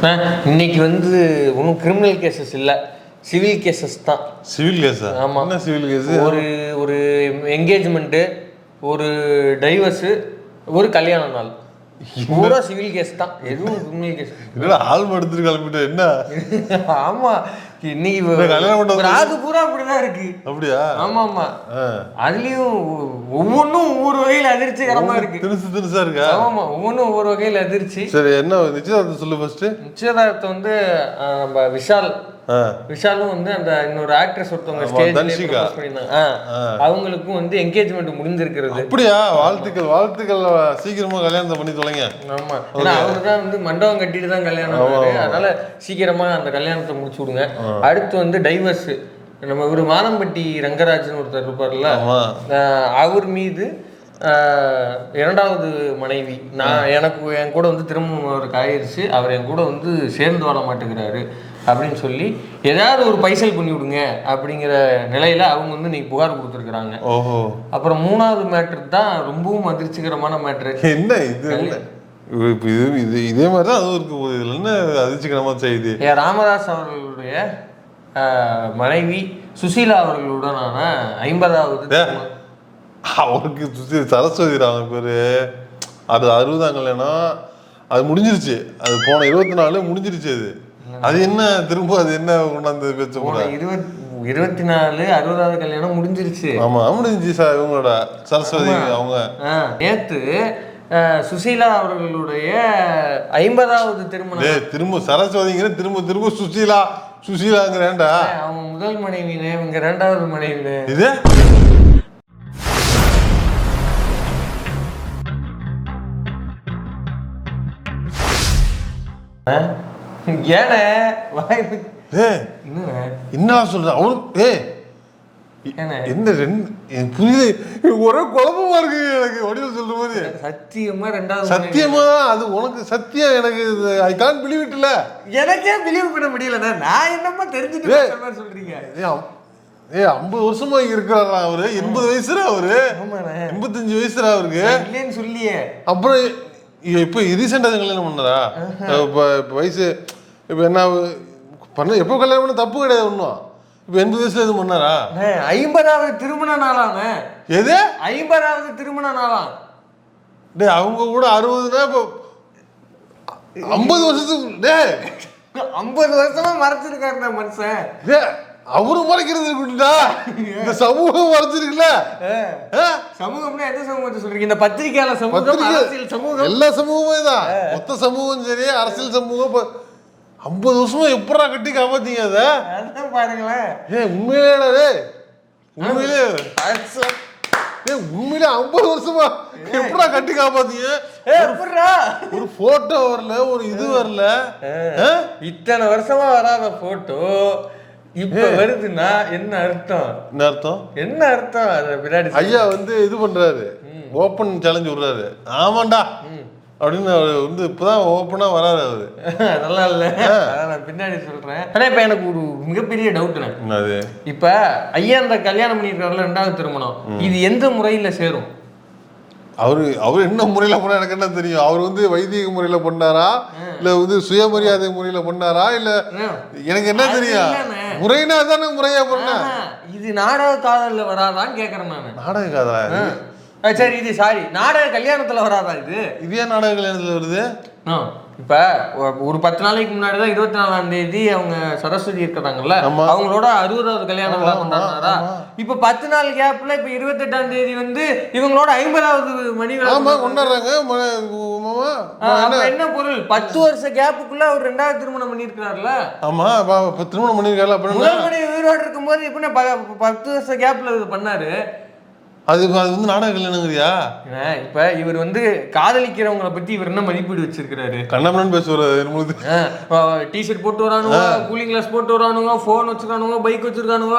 இன்னைக்கு வந்து ஒன்றும் கிரிமினல் கேசஸ் இல்லை, சிவில் கேசஸ் தான். சிவில் கேஸா? ஆமாம். என்ன சிவில் கேஸ்? ஒரு என்கேஜ்மெண்ட்டு, ஒரு டைவர்ஸு, ஒரு கல்யாண நாள், பூரா சிவில் கேஸ் தான். எதுவும் கிரிமினல் கேஸ் இல்லை. ஆல்பம் எடுத்துட்டு கிளம்பிட்டு என்ன? ஆமாம், இன்னைக்கு கல்யாணம் பண்ண ராகு பூரா அப்படிதான் இருக்கு. அப்படியா? ஆமா ஆமா. அதுலயும் ஒவ்வொன்றும் ஒவ்வொரு வகையில் அதிர்ச்சிகரமா இருக்கு. திருசா இருக்கா? ஆமா, ஒவ்வொன்றும் ஒவ்வொரு வகையில் அதிர்ச்சி. சரி, என்ன நிச்சயதார்த்தம் சொல்லு ஃபர்ஸ்ட். நிச்சயதார்த்தம் வந்து நம்ம விஷாலும் வந்து அந்த இன்னொரு ஆக்ட்ரஸ் ஒருத்தவங்க ஸ்டேஜ்ல ப்ரப்போஸ் பண்ணிருந்தாங்க. அவங்களுக்கும் வந்து என்கேஜ்மெண்ட் முடிஞ்சிருக்கிறது. அப்படியா? வாழ்த்துக்கள். சீக்கிரமா கல்யாணத்தை பண்ணி தொலைங்க. ஆமா, ஏன்னா அவங்க தான் வந்து மண்டபம் கட்டிட்டு தான் கல்யாணம், அதனால சீக்கிரமா அந்த கல்யாணத்தை முடிச்சு விடுங்க. அடுத்து வந்து டைவர்ஸ். நம்ம ஒரு மாதம்பட்டி ரங்கராஜன் ஒருத்தர் இருப்பார்ல, அவர் மீது இரண்டாவது மனைவி, என் கூட வந்து திரும்ப அவருக்கு ஆயிடுச்சு, அவர் என் கூட வந்து சேர்ந்து வாழ மாட்டேங்கிறாரு அப்படின்னு சொல்லி ஏதாவது ஒரு பைசல் பண்ணி விடுங்க அப்படிங்கிற நிலையில அவங்க வந்து இன்னைக்கு புகார் கொடுத்துருக்குறாங்க. ஓஹோ. அப்புறம் மூணாவது மேட்ரு தான் ரொம்பவும் அதிர்ச்சிகரமான மேட்ரு. என்ன இது இதே மாதிரி தான் அதுவும் இருக்கு. இதுல என்ன அதிர்ச்சிகரமா செய்யுது? ராமதாஸ் அவர்களுடைய மனைவி சுசீலா அவர்களுடனான 50வது அவருக்கு சரஸ்வதி ராமன் பேரு. அது 60ஆம் கல்யாணம், அது முடிஞ்சிருச்சு. அது போன 24 முடிஞ்சிருச்சு. அது என்ன திரும்ப அது என்ன கொண்டாந்து பேச போற? 24 60வது கல்யாணம் முடிஞ்சிருச்சு. ஆமா, முடிஞ்சிச்சு சார். இவங்களோட சரஸ்வதி அவங்க நேத்து சுசீலா அவர்களுடைய 50வது திருமணம். திரும்ப சரஸ்வதிங்கிற திரும்ப சுசீலாங்கிறேன்டா. அவங்க முதல் மனைவினே, இவங்க 2வது மனைவினே. இது என்ன சொல்ற? அவரு என்ன புரியுது, ஒரே குழப்பமா இருக்கு எனக்கு. வடிவில் சொல்ற மாதிரி சத்தியமா அது உனக்கு சத்தியம். எனக்கு ஐ கான்ட் பிலீவ் இட். இல்ல, எனக்கே பிலீவ் பண்ண முடியல. நான் என்னமா தெரிஞ்சுட்டு சொல்றீங்க? 50 வருஷமா இருக்கிறாரா அவரு? 80 வயசுல அவரு? 85 வயசுல அவருக்கு இல்லைன்னு சொல்லியே. அப்புறம் இப்போ ரீசெண்டா கல்யாணம் பண்ணாரா? இப்போ வயசு இப்போ என்ன பண்ண? எப்போ கல்யாணம் பண்ண தப்பு கிடையாது ஒன்றும். இப்போ 80 வயசுல எதுவும் பண்ணாரா? 50வது திருமண நாளாங்க. எது 50வது திருமண நாளாம்? அவங்க கூட 60னா இப்போ 50 வருஷத்துக்கு 50 வருஷமா மறைச்சிருக்காரு மனுஷன். அவரு மறைக்கிறது இருக்குடா, இந்த சமூகம் மறைச்சிருக்குல்ல. சமூகம்னா எந்த சமூகத்தை சொல்றீங்க? இந்த பத்திரிகையாளர் சமூகம், அரசியல் சமூகம், எல்லா சமூகமே தான். மொத்த சமூகம் சரி, அரசியல் சமூகம். 50 வருஷமா எப்படா கட்டி காப்பாத்தீங்க அதை? பாருங்களேன். உண்மையிலே உண்மையிலே 50 வருஷமா எப்படா கட்டி காப்பாத்தீங்க? ஒரு போட்டோ வரல, ஒரு இது வரல. இத்தனை வருஷமா வராத போட்டோ இப்ப வருதுன்னா என்ன அர்த்தம்? என்ன அர்த்தம்? அது பின்னாடி ஐயா வந்து இது பண்றாரு, ஓப்பன் சேலஞ்ச் விடுறாரு. ஆமாண்டா அப்படின்னு வந்து இப்பதான் ஓப்பனா வராது அவரு. நல்லா இல்ல, நான் பின்னாடி சொல்றேன். ஆனா இப்ப எனக்கு ஒரு மிகப்பெரிய டவுட். இப்ப ஐயா அந்த கல்யாணம் பண்ணிருக்காருல 2வது திருமணம், இது எந்த முறையில சேரும்? அவரு என்ன முறையில பண்ண எனக்கு என்ன தெரியும்? அவர் வந்து வைதிக முறையில பண்ணாரா, இல்ல வந்து சுயமரியாதை முறையில பண்ணாரா, இல்ல எனக்கு என்ன தெரியும்? முறைனா தானே முறையா பண்ண. இது நாடக காதல்ல வராதான்னு கேக்குறேன் நானு. நாடக காதலா? சரி, இது சாரி, நாடக கல்யாணத்துல வராதா? இது ஏன் நாடக கல்யாணத்துல வருது? இப்ப ஒரு 10 நாளைக்கு முன்னாடி தான் 24ஆம் தேதி அவங்க சரஸ்வதி இருக்கிறாங்கல்ல, அவங்களோட 60வது கல்யாணம் விழா கொண்டாடுறாரா? இப்ப 10 நாள் கேப்ல இப்ப 28ஆம் தேதி வந்து இவங்களோட 50வது மணி விழா கொண்டாடுறாங்க. என்ன பொருள்? 10 வருஷ கேப்புக்குள்ள அவர் 2வது திருமணம் பண்ணிருக்காருல்ல. ஆமா, திருமணம் பண்ணிருக்காரு. முதல் மணி உயிரோடு இருக்கும்போது எப்படி 10 வருஷ கேப்ல இது பண்ணாரு? அது வந்து நாடக கல்யாணங்கிறியா? இப்ப இவர் வந்து காதலிக்கிறவங்களை பத்தி இவர் என்ன மதிப்பீடு வச்சிருக்காரு? கண்ணமனன் பேசுவாரு. டிஷர்ட் போட்டு வரானுங்க, கூலிங் கிளாஸ் போட்டு வரானுங்க, போன் வச்சிருக்கானுங்க, பைக் வச்சிருக்கானுங்க,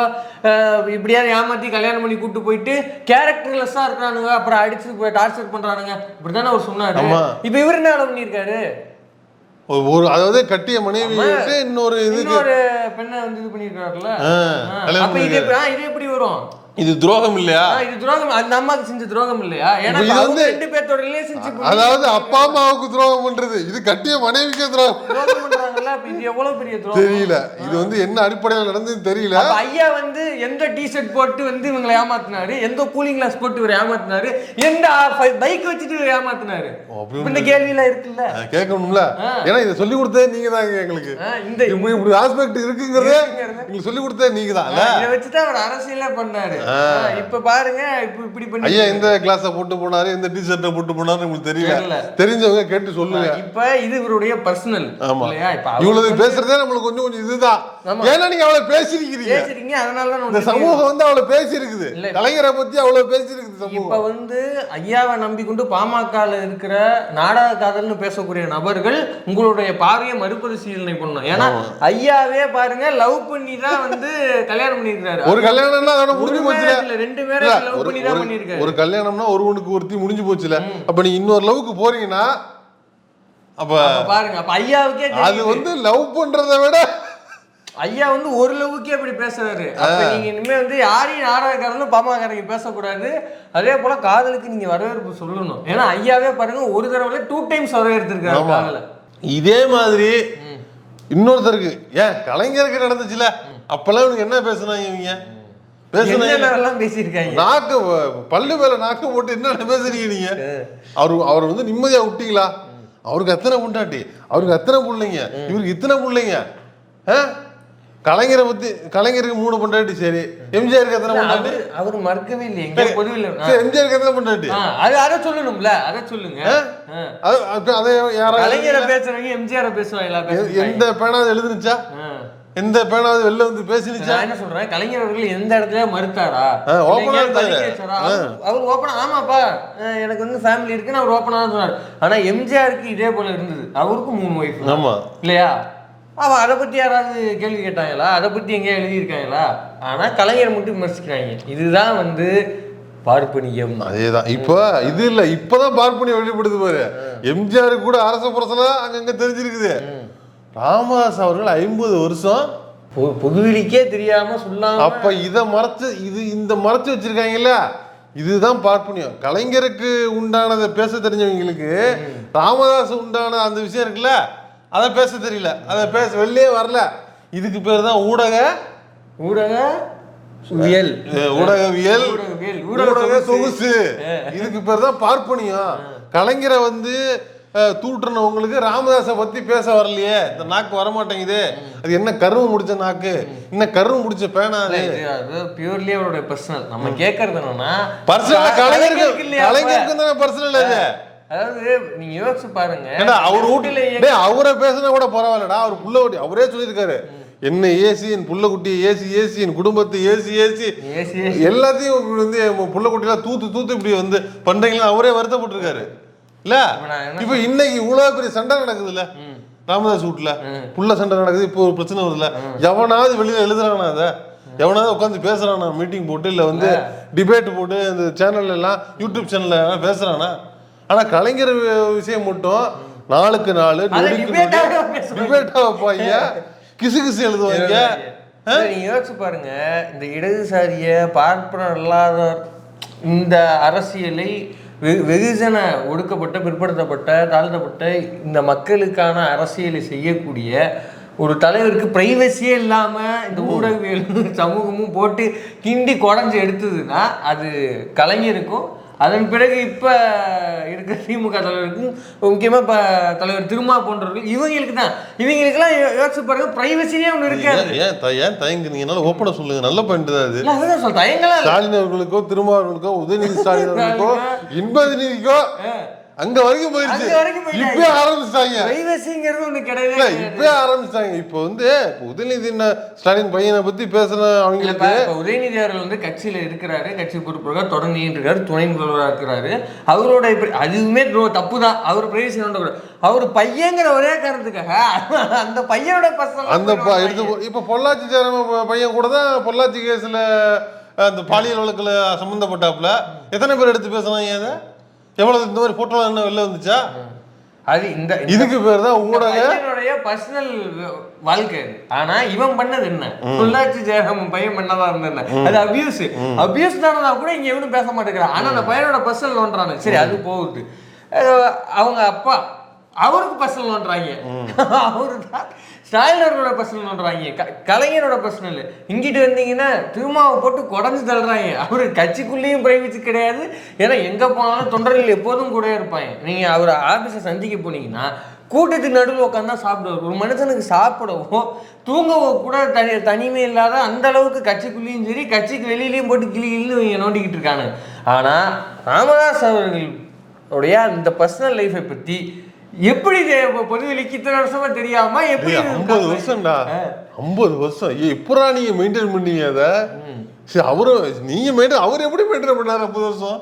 இப்படியாவது ஏமாத்தி கல்யாணம் பண்ணி கூட்டு போயிட்டு கேரக்டர்லெஸ்ஸா இருக்கானுங்க, அப்புறம் அடிச்சு டார்ச்சர் பண்றானுங்க, இப்படித்தானே அவர் சொன்னாரு. இப்ப இவர் என்ன பண்ணிருக்காரு? ஒரு அதாவது கட்டிய மனைவி இன்னொரு பெண்ணை வந்து இது பண்ணிருக்காருல்ல. அப்ப இது எப்படி வரும்? இது துரோகம் இல்லையா? இது துரோகம். அந்த அம்மாக்கு செஞ்ச துரோகம் இல்லையா? ஏன்னா இது வந்து 2 பேரோட ரிலேஷன்ஷிப். அதாவது அப்பா அம்மாவுக்கு துரோகம் பண்றது, இது கட்டிய மனைவிக்கே துரோகம் பண்றாங்க. அப்ப இது எவ்வளவு பெரிய துரோகம் தெரியல. இது வந்து என்ன அடிப்படையில் நடந்ததுன்னு தெரியல. ஐயா வந்து எந்த டிஷர்ட் போட்டு வந்து இவங்களை ஏமாத்தினாரு, எந்த கூலிங் கிளாஸ் போட்டு இவர் ஏமாத்தினாரு, எந்த பைக் வச்சுட்டு இவர் ஏமாத்தினாரு, இந்த கேள்வி எல்லாம் இருக்குல்ல, கேட்கணும்ல. ஏன்னா இதை சொல்லி கொடுத்ததே நீங்க தாங்க எங்களுக்கு. இந்த இப்படி ஆஸ்பெக்ட் இருக்குங்கிறதே எங்களுக்கு சொல்லி கொடுத்தே நீங்க தான். இதை வச்சுதான் அவர் அரசியலே பண்ணாரு. இப்ப பாருங்க இப்படி பண்ணி ஐயா எந்த கிளாஸ போட்டு போனாரு, எந்த டிஷர்ட்டை போட்டு போனாரு உங்களுக்கு தெரியல. தெரிஞ்சவங்க கேட்டு சொல்லுங்க. இப்ப இது இவருடைய பர்சனல் இல்லையா? இப்ப இவ்வளவு பேசுறதே நம்மளுக்கு கொஞ்சம் கொஞ்சம் இதுதான். ஏன்னா நீங்க அவ்வளவு பேசிருக்கீங்க, அதனாலதான் இந்த சமூகம் வந்து அவ்வளவு பேசிருக்குது. கலைஞரை பத்தி அவ்வளவு பேசிருக்குது சமூகம். இப்ப வந்து ஐயாவை நம்பிக்கொண்டு பாமகல இருக்கிற நாடக காதல்னு பேசக்கூடிய நபர்கள் உங்களுடைய பார்வையை மறுபரிசீலனை பண்ணணும். ஏன்னா ஐயாவே பாருங்க லவ் பண்ணி தான் வந்து கல்யாணம் பண்ணிருக்காரு. ஒரு கல்யாணம்னா அதோட முடிஞ்சு போச்சுல. 2 பேரும் லவ் பண்ணி தான் பண்ணிருக்காரு. ஒரு கல்யாணம்னா ஒருவனுக்கு ஒருத்தி முடிஞ்சு போச்சுல. அப்ப நீ இன்னொரு லவ்க்கு போறீங்கன்னா அப்ப பாருங்க, அப்ப ஐயாவுக்கே அது வந்து லவ் பண்றதை விட ஐயா வந்து ஒரு லவ்வுக்கே அப்படி பேசுறாரு. அப்ப நீங்க இனிமே வந்து யாரையும் நாடகக்காரனும் பாமகக்காரங்க பேசக்கூடாது. அதே போல காதலுக்கு நீங்க வரவேற்பு சொல்லணும். ஏன்னா ஐயாவே பாருங்க ஒரு தடவை 2 டைம்ஸ் வரவேற்றிருக்காரு காதல. இதே மாதிரி இன்னொருத்தருக்கு ஏன் கலைஞருக்கு நடந்துச்சுல, அப்பெல்லாம் இவனுக்கு என்ன பேசுனாங்க, இவங்க பேசிருக்காங்க. நாக்கு பல்லு மேல நாக்கு போட்டு என்ன பேசுறீங்க நீங்க? அவர் வந்து நிம்மதியா விட்டீங்களா? அவருக்கு எத்தனை பொண்டாட்டி, அவருக்கு எத்தனை பிள்ளைங்க, இவருக்கு இத்தனை பிள்ளைங்க. கலைஞரை பத்தி கலைஞருக்கு 3 பொண்டாட்டி. சரி, எம்ஜிஆருக்கு எத்தனை பொண்டாட்டி? அவரு மறக்கவே இல்லையே. எம்ஜிஆருக்கு எத்தனை பொண்டாட்டி? அதை சொல்லணும்ல, அதை சொல்லுங்க. அதை யாராவது கலைஞரை பேசுறவங்க எம்ஜிஆரை பேசுவாங்களா? எந்த பேனாவது எழுதுனுச்சா? எந்த பேனாவது வெளில வந்து பேசினுச்சா? என்ன சொல்றேன், கலைஞர் அவர்கள் எந்த இடத்துல மறுத்தாரா? அவர் ஓப்பனா ஆமாப்பா எனக்கு வந்து ஃபேமிலி இருக்குன்னு அவர் ஓப்பனா தான் சொன்னார். ஆனா எம்ஜிஆருக்கு இதே போல இருந்தது. அவருக்கும் 3 ஒய்ஃப். ஆமா இல்லையா? அவன் அதை பத்தி யாராவது கேள்வி கேட்டாங்களா? அதை பத்தி எங்கேயா எழுதியிருக்காங்களா? ஆனா கலைஞர் மட்டும் விமர்சிக்கிறாங்க. இதுதான் வந்து பார்ப்பனியம். அதேதான். இப்ப இது இல்ல, இப்பதான் பார்ப்பனியம் வெளிப்படுது பாரு. எம்ஜிஆருக்கு கூட அரச புரசலாம் அங்கங்க தெரிஞ்சிருக்குது. ராமதாஸ் அவர்கள் 50 வருஷம் பொதுவெளிக்கே தெரியாம சொல்லாம அப்ப இதை மறைச்சு இந்த மறைச்சு வச்சிருக்காங்கல்ல, இதுதான் பார்ப்பனியம். கலைஞருக்கு உண்டானதை பேச தெரிஞ்சவங்களுக்கு ராமதாஸ் உண்டான அந்த விஷயம் இருக்குல்ல, அதை பேச தெரியல, அதை பேச வெளியே வரல. இதுக்கு பேர் தான் ஊடக சொகுசு. இதுக்கு பேர் தான் பார்ப்பனியம். கலைஞரை வந்து தூட்டுறவங்களுக்கு ராமதாஸை பத்தி பேச வரலையே, இந்த நாக்கு வரமாட்டேங்குது, அது என்ன கருவு முடிச்ச நாக்கு, என்ன கருவு முடிச்ச பேனா? அது பியூர்லி அவருடைய பர்சனல். நம்ம கேட்கறது என்னன்னா பர்சனல் கலைஞருக்கு தானே பர்சனல். அது அதாவது நீங்க யோசிச்சு பாருங்க, அவர் வீட்டுல அவரை பேசினா கூட பரவாயில்லடா. அவர் புள்ள குட்டி அவரே சொல்லியிருக்காரு, என்ன ஏசி, என் புள்ள குட்டி ஏசி, என் குடும்பத்தை ஏசி எல்லாத்தையும் வந்து புள்ள குட்டிலாம் தூத்து இப்படி வந்து பண்றீங்களா அவரே வருத்தப்பட்டிருக்காரு இல்ல. இப்ப இன்னைக்கு இவ்வளவு பெரிய சண்டை நடக்குது இல்ல ராமதாஸ் வீட்டுல, புள்ள சண்டை நடக்குது. இப்போ ஒரு பிரச்சனை வருதுல்ல, எவனாவது வெளியில எழுதுறானா, அதை எவனாவது உட்காந்து பேசுறானா, மீட்டிங் போட்டு இல்ல வந்து டிபேட் போட்டு இந்த சேனல்ல எல்லாம் யூடியூப் சேனல்ல பேசுறானா? ஆனா கலைஞர் விஷயம் மட்டும் நாளுக்கு நாள் டிபேட்டா வைப்பாங்க, கிசு எழுதுவாங்க. நீங்க யோசிச்சு பாருங்க, இந்த இடதுசாரிய பார்ப்பனர் இல்லாத இந்த அரசியலை வெகுஜன ஒடுக்கப்பட்ட, பிற்படுத்தப்பட்ட, தாழ்த்தப்பட்ட இந்த மக்களுக்கான அரசியலை செய்யக்கூடிய ஒரு தலைவருக்கு பிரைவசியே இல்லாம இந்த ஊடகவியலும் சமூகமும் போட்டு கிண்டி குடஞ்சு எடுத்ததுன்னா அது கலைஞருக்கும், அதன் பிறகு இப்ப இருக்கிற திமுக தலைவருக்கும், முக்கியமா இப்ப தலைவர் திருமா போன்றவர்கள், இவங்களுக்கு தான். இவங்களுக்கெல்லாம் யோசிச்சு பாருங்க, பிரைவசியே ஒண்ணு இருக்காது. ஏன் தயங்குனீங்கனால ஓப்பனா சொல்லுங்க, நல்ல பாயிண்ட் தான் அது. அதுதான் சொல்ல தயங்கலாம். ஸ்டாலின் அவர்களுக்கோ, திருமா அவர்களுக்கோ, உதயநிதி ஸ்டாலின் அவர்களுக்கோ, இன்பநிதிக்கோ அங்க வரைக்கும் போயிருச்சு. இப்பவே ஆரம்பிச்சிட்டாங்க. பிரைவசிங்கிறது ஒண்ணு கிடையாது. இப்பவே ஆரம்பிச்சிட்டாங்க. இப்போ வந்து உதயநிதி ஸ்டாலின் பையனை பத்தி பேசுன அவங்களுக்கு, உதயநிதி அவர்கள் வந்து கட்சியில இருக்கிறாரு, கட்சி பொறுப்பாக தொடர்ந்து இருக்காரு, துணை முதல்வராக இருக்கிறாரு. அவரோட அதுவுமே தப்பு தான். அவர் பிரைவசி அவர் பையங்கிற ஒரே காரணத்துக்காக அந்த பையனோட அந்த இப்ப பொள்ளாச்சி சேரம பையன் கூட தான் பொள்ளாச்சி கேஸ்ல அந்த பாலியல் வழக்குல சம்பந்தப்பட்டாப்புல எத்தனை பேர் எடுத்து பேசுனாங்க? அதை எவ்வளவு இந்த மாதிரி போட்டோ என்ன வெளில வந்துச்சா? அது இந்த இதுக்கு பேர் தான் ஊடகனுடைய பர்சனல் வாழ்க்கை. ஆனா இவன் பண்ணது என்ன? பொள்ளாச்சி ஜெயராமன் பையன் பண்ணதா இருந்த அது அபியூஸ் தானதா கூட இங்க எவனும் பேச மாட்டேங்கிறான். ஆனா அந்த பையனோட பர்சனல் நோன்றானு. சரி, அது போகுது. அவங்க அப்பா அவருக்கு பர்சனல் நோண்டுறாங்க. அவரு தான் ஸ்டாலினோட பர்சனல் நோண்டுறாங்க, கலைஞரோட பர்சனல். இங்கிட்டு வந்தீங்கன்னா திருமாவை போட்டு குடஞ்சு தள்ளுறாங்க. அவரு கட்சிக்குள்ளேயும் பிரைவசி கிடையாது. ஏன்னா எங்க போனாலும் தொண்டர்கள் எப்போதும் கூட இருப்பாங்க. நீங்க அவர் ஆபீஸை சந்திக்க போனீங்கன்னா கூட்டத்துக்கு நடுவில் உட்காந்து சாப்பிடுவார். ஒரு மனுஷனுக்கு சாப்பிடவோ தூங்கவோ கூட தனிமை இல்லாத அந்த அளவுக்கு கட்சிக்குள்ளேயும் சரி கட்சிக்கு வெளியிலையும் போட்டு கிளின்னு நோண்டிக்கிட்டு இருக்காங்க. ஆனா ராமதாஸ் அவர்களுடைய இந்த பர்சனல் லைஃபை பத்தி எப்படி பொதுவெளிக்கு இத்தனை வருஷமா தெரியாம எப்படி 50 வருஷம்டா 50 வருஷம் எப்படா நீங்க மெயின்டைன் பண்ணீங்க அதை? சரி அவரும் நீங்க மெயின்டைன் அவர் எப்படி மெயின்டைன் பண்ணாரு 50 வருஷம்?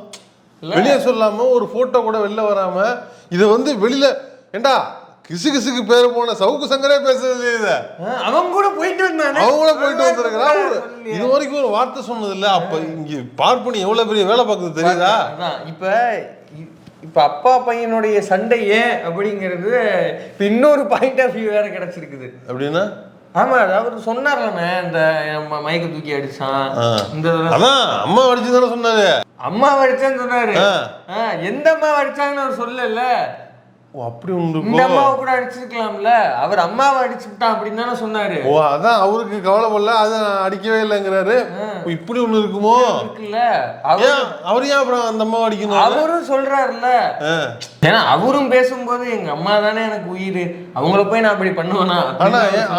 வெளியே சொல்லாம ஒரு போட்டோ கூட வெளில வராம இதை வந்து வெளியில ஏண்டா கிசுகிசுக்கு பேர் போன சவுக்கு சங்கரே பேசுறது இத அவங்க கூட போயிட்டு வந்தாங்க. அவங்க கூட போயிட்டு வந்திருக்கிறான். இது வரைக்கும் ஒரு வார்த்தை சொன்னது இல்ல. அப்ப இங்க பார்ப்பனி எவ்வளவு பெரிய வேலை பார்க்குது தெரியுதா? இப்ப அப்பா பையனுடைய சண்டை ஏன் அப்படிங்கிறது இப்ப இன்னொரு பாயிண்ட் ஆஃப் வியூ வேற கிடைச்சிருக்குது. அப்படின்னா ஆமா, அதாவது சொன்னார்லண்ணே இந்த மயக்க தூக்கி அடிச்சான், இந்த அதான் அம்மா அடிச்சுதானே சொன்னாரு. அம்மா அடிச்சான்னு சொன்னாரு. எந்த அம்மா அடிச்சாங்கன்னு அவர் சொல்லல. அப்படி ஒன்று இந்த அம்மாவை கூட அடிச்சிருக்கலாம்ல, அவர் அம்மாவை அடிச்சுட்டான் அப்படின்னு தானே சொன்னாரு. ஓ அதான் அவருக்கு கவலைப்படல, அதை அடிக்கவே இல்லைங்கிறாரு. இப்படி ஒண்ணு இருக்குமோ இருக்குல்ல, அவர் ஏன் அப்புறம் அந்த அம்மாவை அடிக்கணும் அவரும் சொல்றாருல்ல. ஏன்னா அவரும் பேசும்போது எங்க அம்மா தானே எனக்கு உயிர், அவங்கள போய் நான் அப்படி பண்ணுவேனா?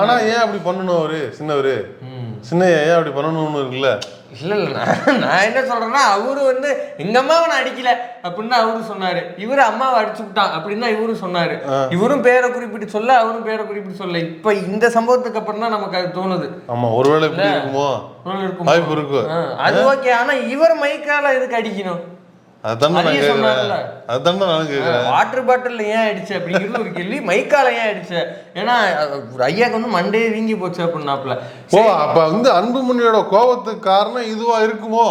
ஆனா ஏன் அப்படி பண்ணணும்? அவரு சின்னவரு சின்ன ஏன் அப்படி பண்ணணும்னு இருக்குல்ல. இல்ல நான் என்ன சொல்றேன்னா அவரு வந்து எங்க அம்மாவை நான் அடிக்கல அப்படின்னு அவரு சொன்னாரு, இவரு அம்மாவை அடிச்சு விட்டான் அப்படின்னு தான் இவரும் சொன்னாரு. இவரும் பேரை குறிப்பிட்டு சொல்ல, அவரும் பேரை குறிப்பிட்டு சொல்ல. இப்ப இந்த சம்பவத்துக்கு அப்புறம் தான் நமக்கு அது தோணுது. ஆமா ஒருவேளை இப்படி இருக்குமோ வாய்ப்பு இருக்கு. அது ஓகே. ஆனா இவர் மைக்கால எதுக்கு அடிக்கணும்? வாட்டர் பாட்டில் ஏன் அடிச்ச அப்படிங்கிறது ஒரு கேள்வி. மைக்கால ஏன் அடிச்ச? ஏன்னா ஐயாக்கு வந்து மண்டே வீங்கி போச்சு அப்படின்னாப்ல. ஓ அப்ப வந்து அன்புமணியோட கோபத்துக்கு காரணம் இதுவா இருக்குமோ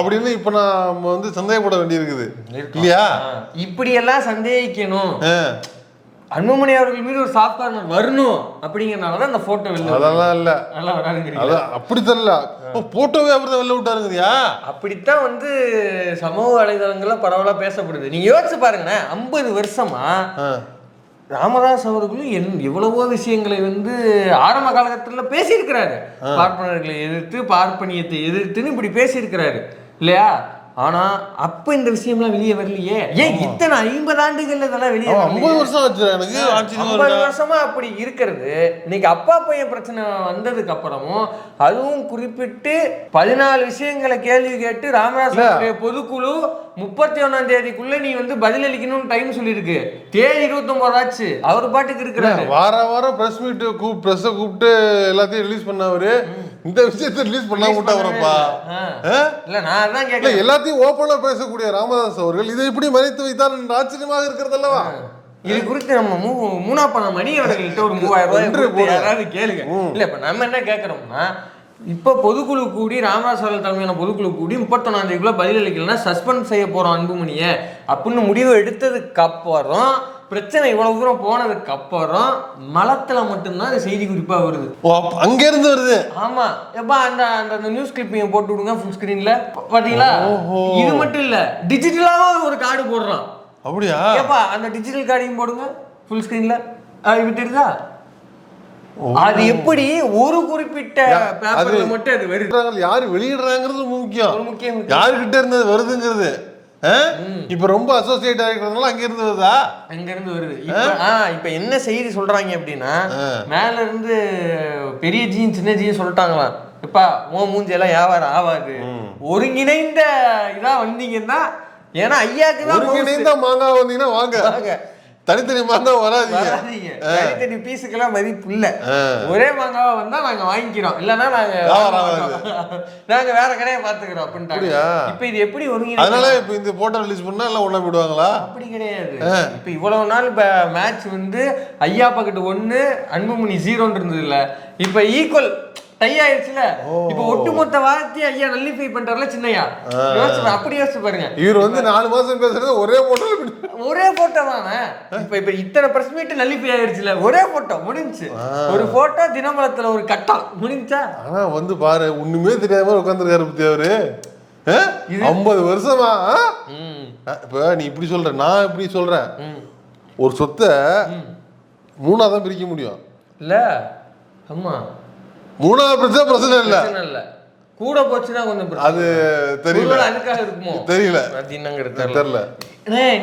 அப்படின்னு இப்ப நான் வந்து சந்தேகப்பட வேண்டியிருக்குது இல்லையா? இப்படி எல்லாம் சந்தேகிக்கணும், அன்புமணி அவர்கள் மீது ஒரு சாஃப்ட் கார்னர் வரணும் அப்படிங்கறனாலதான் அந்த போட்டோ வெளில. அதெல்லாம் இல்ல, நல்லா வராதுங்கிறீங்க. அப்படி தெரியல, போட்டோவே அப்படிதான் வெளில விட்டாருங்கய்யா. அப்படித்தான் வந்து சமூக வலைதளங்கள்ல பரவலா பேசப்படுது. நீங்க யோசிச்சு பாருங்கண்ணே, 50 வருஷமா ராமதாஸ் அவர்களும் எவ்வளவோ விஷயங்களை வந்து ஆரம்ப காலகட்டத்துல பேசியிருக்கிறாரு. பார்ப்பனர்களை எதிர்த்து, பார்ப்பனியத்தை எதிர்த்துன்னு இப்படி பேசியிருக்கிறாரு இல்லையா? ஆனா அப்ப இந்த விஷயம்லாம் வெளியே வரலையே. ஏன் இத்தனை 50 ஆண்டுகள்ல இதெல்லாம் வெளியே 50 வருஷம் ஆச்சு. எனக்கு 50 வருஷமா அப்படி இருக்கிறது. இன்னைக்கு அப்பா பையன் பிரச்சனை வந்ததுக்கு அப்புறமும் அதுவும் குறிப்பிட்டு 14 விஷயங்களை கேள்வி கேட்டு ராமதாஸ் பொதுக்குழு 31ஆம் தேதிக்குள்ள நீ வந்து பதிலளிக்கணும்னு டைம் சொல்லியிருக்கு. தேதி 29 ஆச்சு. அவர் பாட்டுக்கு இருக்கிறாரு. வாரம் பிரஸ் மீட் பிரஸ் கூப்பிட்டு எல்லாத்தையும் ரிலீஸ் பண்ணவரு இந்த விஷயத்தை ரிலீஸ் பண்ணா விட்டாவரப்பா. இல்ல நான் அதான் கேட்கிறேன், எல்லாத்தையும் ஓப்பனா பேசக்கூடிய ராமதாஸ் அவர்கள் இதை இப்படி மறைத்து வைத்தார் என்று ஆச்சரியமாக இருக்கிறது அல்லவா? இது குறித்து நம்ம மூணாப்பன மணி அவர்கள்ட்ட ஒரு 3000 ரூபாய் யாராவது கேளுங்க. இல்ல இப்ப நம்ம என்ன கேட்கறோம்னா, இப்ப பொதுக்குழு கூடி ராமதாஸ் அவர்கள் தலைமையான பொதுக்குழு கூடி 31ஆம் தேதிக்குள்ள பதில் அளிக்கலன்னா சஸ்பெண்ட் செய்ய போறோம் அன்புமணிய அப்படின்னு முடிவு எடுத்ததுக்கு அப்புறம், பிரச்சனை இவ்வளவு தூரம் போனதுக்கு அப்புறம் மலத்துல மட்டும்தான் அந்த செய்தி குறிப்பா வருது. அங்க இருந்து வருது. ஆமா எப்பா அந்த அந்த நியூஸ் கிளிப்பிங் போட்டு விடுங்க ஃபுல் ஸ்கிரீன்ல பாத்தீங்களா? இது மட்டும் இல்ல, டிஜிட்டலாவா ஒரு கார்டு போடுறான். அப்படியா? ஏப்பா அந்த டிஜிட்டல் கார்டையும் போடுங்க ஃபுல் ஸ்கிரீன்ல. விட்டுருதா? அது எப்படி ஒரு குறிப்பிட்ட பேப்பர்ல மட்டும் அது வருது? யாரு வெளியிடுறாங்கிறது முக்கியம். யாருகிட்ட இருந்து வருதுங்கிறது. இப்ப ரொம்ப அசோசியேட் ஆகிக்கிறதுனால அங்க இருந்து வருதா? அங்க இருந்து வருது. இப்ப என்ன செய்தி சொல்றாங்க அப்படின்னா, மேல இருந்து பெரிய ஜீன் சின்ன ஜீன் சொல்லிட்டாங்களாம், இப்ப உன் மூஞ்சி எல்லாம் வியாபாரம் ஆகாது, ஒருங்கிணைந்த இதா வந்தீங்கன்னா, ஏன்னா ஐயாக்கு தான் ஒருங்கிணைந்த மாங்காய் வந்தீங்கன்னா வாங்க, தனித்தனி மாங்காய் வராதீங்க, தனித்தனி பீஸுக்கெல்லாம் மதிப்பு இல்ல, ஒரே மாங்காவா வந்தா நாங்க வாங்கிக்கிறோம், இல்லன்னா நாங்க வேற கடையை பாத்துக்கிறோம் அப்படின்ட்டாங்க. இப்ப இது எப்படி ஒருங்கிணைந்து? அதனால இப்ப இந்த போட்டோ ரிலீஸ் பண்ணா எல்லாம் ஒண்ணா விடுவாங்களா? அப்படி கிடையாது. இப்ப இவ்வளவு நாள் இப்ப மேட்ச் வந்து ஐயா பாக்கெட் 1 அன்புமணி 0 இருந்தது இல்ல, இப்ப ஈக்குவல் டை ஆயிடுச்சுல. இப்ப ஒட்டுமொத்த வார்த்தையை ஐயா நல்லிஃபை பண்றாருல சின்னையா, அப்படி யோசிச்சு பாருங்க. இவர் வந்து 4 மாசம் பேசுறது ஒரே போட்டோ தானே. இப்ப இத்தனை பிரஸ் மீட் நல்லிஃபை ஆயிடுச்சுல, ஒரே போட்டோ முடிஞ்சு. ஒரு போட்டோ தினமலத்துல ஒரு கட்டம் முடிஞ்சா. ஆனா வந்து பாரு, ஒண்ணுமே தெரியாம உட்காந்துருக்காரு பத்தி அவரு 50 வருஷமா. இப்ப நீ இப்படி சொல்ற, நான் இப்படி சொல்றேன். ஒரு சொத்தை 3ஆ தான் பிரிக்க முடியும் இல்ல. ஆமா, 3ஆவது பிரச்சனை இல்ல, கூட போச்சுன்னா கொஞ்சம் அது தெரியல, அதுக்காக இருக்குமோ தெரியல, அது என்னங்கிறது தெரியல.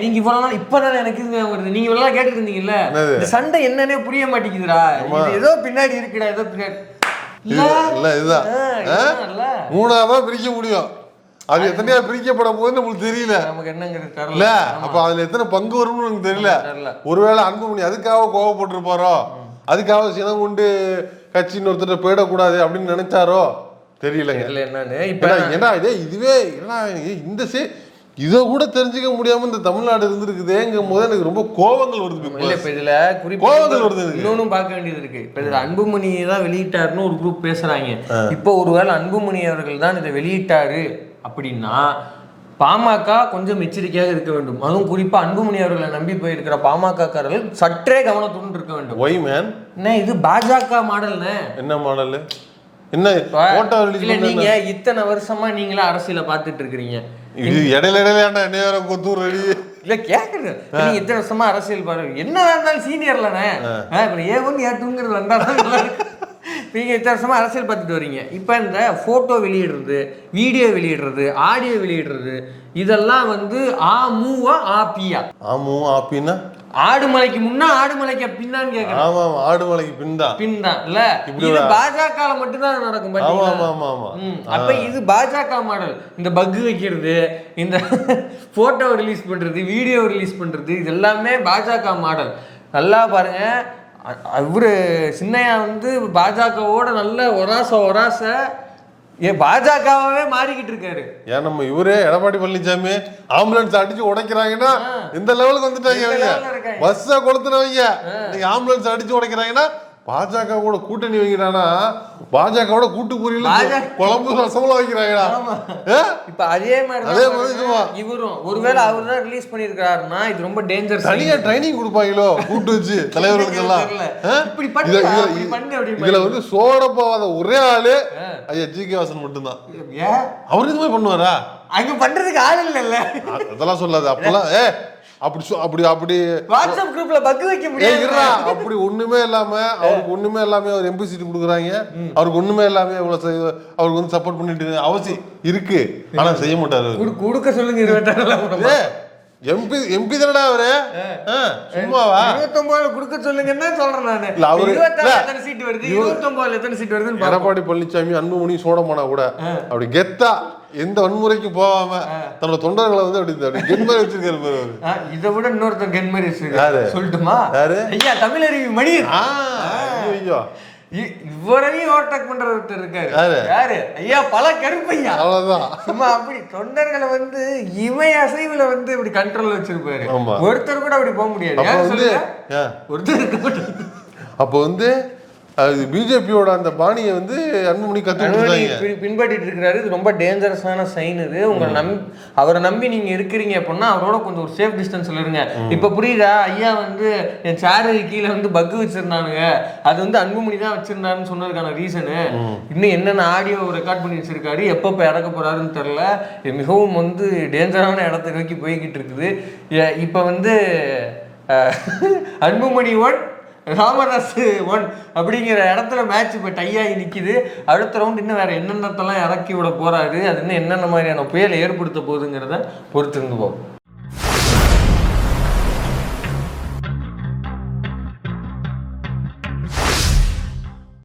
நீங்க இவ்வளவு நாள் இப்பதான் எனக்கு வருது, நீங்க இவ்வளவு கேட்டு இருந்தீங்கல்ல, இந்த சண்டை என்னன்னே புரிய மாட்டேங்குதுடா, ஏதோ பின்னாடி இருக்குடா, ஏதோ பின்னாடி இல்ல. இதுதான் 3ஆவதா பிரிக்க முடியும். அது எத்தனையா பிரிக்கப்பட போகுதுன்னு நம்மளுக்கு தெரியல, நமக்கு என்னங்கிறது தெரியல. இல்ல அப்ப அதுல எத்தனை பங்கு வரும்னு நமக்கு தெரியல. ஒருவேளை அன்புமணி அதுக்காக கோவப்பட்டிருப்பாரோ, அதுக்காக சினம் கொண்டு கட்சின்னு ஒருத்தர் போயிடக்கூடாது அப்படின்னு நினைச்சாரோ தெரியலங்க. என்னன்னு இப்ப ஏன்னா இதுவே இந்த இதை கூட தெரிஞ்சுக்க முடியாம இந்த தமிழ்நாடு இருந்திருக்குதேங்கும் போது எனக்கு ரொம்ப கோபங்கள் வருது. இப்ப இதுல கோபங்கள் வருது. இன்னொன்னும் பார்க்க வேண்டியது இருக்கு. இப்ப இதுல அன்புமணி தான் வெளியிட்டாருன்னு ஒரு குரூப் பேசுறாங்க. இப்போ ஒருவேளை அன்புமணி அவர்கள் தான் இதை வெளியிட்டாரு அப்படின்னா பாமக கொஞ்சம் எச்சரிக்கையாக இருக்க வேண்டும். அதுவும் குறிப்பா அன்புமணி அவர்களை நம்பி போயிருக்கிற பாமகக்காரர்கள் சற்றே கவனத்துடன் இருக்க வேண்டும். ஒய் மேன், என்ன இது பாஜக மாடல்னு? என்ன மாடல்? என்ன நீங்க இத்தனை வருஷமா நீங்களே அரசியல பாத்துட்டு இருக்கிறீங்க, இது இடையில என்ன கொத்தூர் ரெடி இல்ல கேக்குறது. நீங்க இத்தனை வருஷமா அரசியல் பாருங்க, என்ன இருந்தாலும் சீனியர்லண்ணே, A1 A2ங்கிறது வந்தாலும் நீங்க இத்தனை வருஷமா அரசியல் பார்த்துட்டு வரீங்க. இப்ப இந்த போட்டோ வெளியிடுறது, வீடியோ வெளியிடுறது, ஆடியோ வெளியிடுறது, இதெல்லாம் வந்து ஆமுவா ஆப்பியா? ஆமு ஆப்பின்னா ஆடுமலைக்கு முன்னா ஆடுமலைக்கு பின்னான்னு கேக்குறேன். ஆமா, ஆடுமலைக்கு பின் தான் இல்ல. இது பாஜக மட்டும்தான் நடக்கும். அப்ப இது பாஜக மாடல். இந்த பக் வைக்கிறது, இந்த போட்டோ ரிலீஸ் பண்றது, வீடியோ ரிலீஸ் பண்றது, இது எல்லாமே பாஜக மாடல். நல்லா பாருங்க, இவரு சின்னையா வந்து பாஜகவோட நல்ல ஒராச பாஜகவே மாறிக்கிட்டு இருக்காரு. ஏன் நம்ம இவரே எடப்பாடி பழனிசாமி ஆம்புலன்ஸ் அடிச்சு உடைக்கிறாங்கன்னா இந்த லெவலுக்கு வந்துட்டாங்க. பஸ்ஸை கொளுத்துனவங்க நீங்க ஆம்புலன்ஸ் அடிச்சு உடைக்கிறாங்கன்னா பாஜக கூட கூட்டணி வைக்கிறானா, பாஜகவோட கூட்டு பொரியல குழம்பு ரசம்லாம் வைக்கிறாங்களா? இப்ப அதே மாதிரி இவரும் ஒருவேளை அவர் தான் ரிலீஸ் பண்ணிருக்காருன்னா இது ரொம்ப டேஞ்சர். தனியா ட்ரைனிங் கொடுப்பாங்களோ கூட்டு வச்சு தலைவர்களுக்கு எல்லாம். இதுல வந்து சோட போவாத ஒரே ஆளு ஐயா GK வாசன் மட்டும்தான். அவரு இது மாதிரி பண்ணுவாரா? அங்க பண்றதுக்கு ஆள் இல்ல. அதெல்லாம் சொல்லாது. அப்பெல்லாம் அப்படி வாட்ஸ்அப் குரூப்ல பக் வைக்க முடியாது. அப்படி ஒண்ணுமே இல்லாம அவருக்கு ஒண்ணுமே இல்லாம அவர் MP சீட் கொடுக்குறாங்க, அவருக்கு ஒண்ணுமே இல்லாம அவருக்கு வந்து சப்போர்ட் பண்ணிட்டு அவசியம் இருக்கு, ஆனா செய்ய மாட்டாரு. கொடுக்க சொல்லுங்க 26 MP தானடா அவரு, சும்மாவா? 29 கொடுக்க சொல்லுங்கன்னா சொல்றேன் நானு. 26 எத்தனை சீட் வருது, 29 எத்தனை சீட் வருதுன்னு எடப்பாடி பழனிசாமி அன்புமணி சோடமானா கூட அப்படி கெத்தா எந்த வன்முறைக்கு போகாம தன்னோட தொண்டர்களை வந்து அப்படி கென்மாரி வச்சிருக்காரு பாரு. இதை விட இன்னொருத்தர் கென்மாரி வச்சிருக்காரு, சொல்லட்டுமா? ஐயா தமிழறிவி மணி. ஐயோ, இவரையும் ஓவர்டேக் பண்ற ஒருத்தர் இருக்காரு. யாரு? ஐயா பல கருப்பையா. அவ்வளவுதான். சும்மா அப்படி தொண்டர்களை வந்து இமை அசைவுல வந்து இப்படி கண்ட்ரோல்ல வச்சிருப்பாரு. ஒருத்தர் கூட அப்படி போக முடியாது. ஒருத்தர் அப்போ வந்து பிஜேபியோட அந்த பாணியை வந்து அன்புமணி பின்பற்றிட்டு இருக்கிறாரு. இது ரொம்ப டேஞ்சரஸான சைன். இது உங்களை அவரை நம்பி நீங்க இருக்கிறீங்க அப்படின்னா அவரோட கொஞ்சம் ஒரு சேஃப் டிஸ்டன்ஸ்ல இருங்க. இப்ப புரியுதா? ஐயா வந்து என் சேரு கீழே வந்து பக் வச்சிருந்தானுங்க, அது வந்து அன்புமணி தான் வச்சிருந்தாருன்னு சொன்னதுக்கான ரீசனு. இன்னும் என்னென்ன ஆடியோ ரெக்கார்ட் பண்ணி வச்சிருக்காரு, எப்பப்ப இறக்க போறாருன்னு தெரியல. மிகவும் வந்து டேஞ்சரான இடத்த நோக்கி போய்கிட்டு இருக்குது. இப்ப வந்து அன்புமணி 1 ராமதாஸ் 1 அப்படிங்கிற இடத்துல மேட்ச் இப்போ டையாகி நிற்கிது. அடுத்த ரவுண்ட் இன்னும் வேற என்னென்னத்தெல்லாம் இறக்கி விட போறாரு, அது இன்னும் என்னென்ன மாதிரியான புயலை ஏற்படுத்த போகுதுங்கிறத பொறுத்திருந்து போகும்.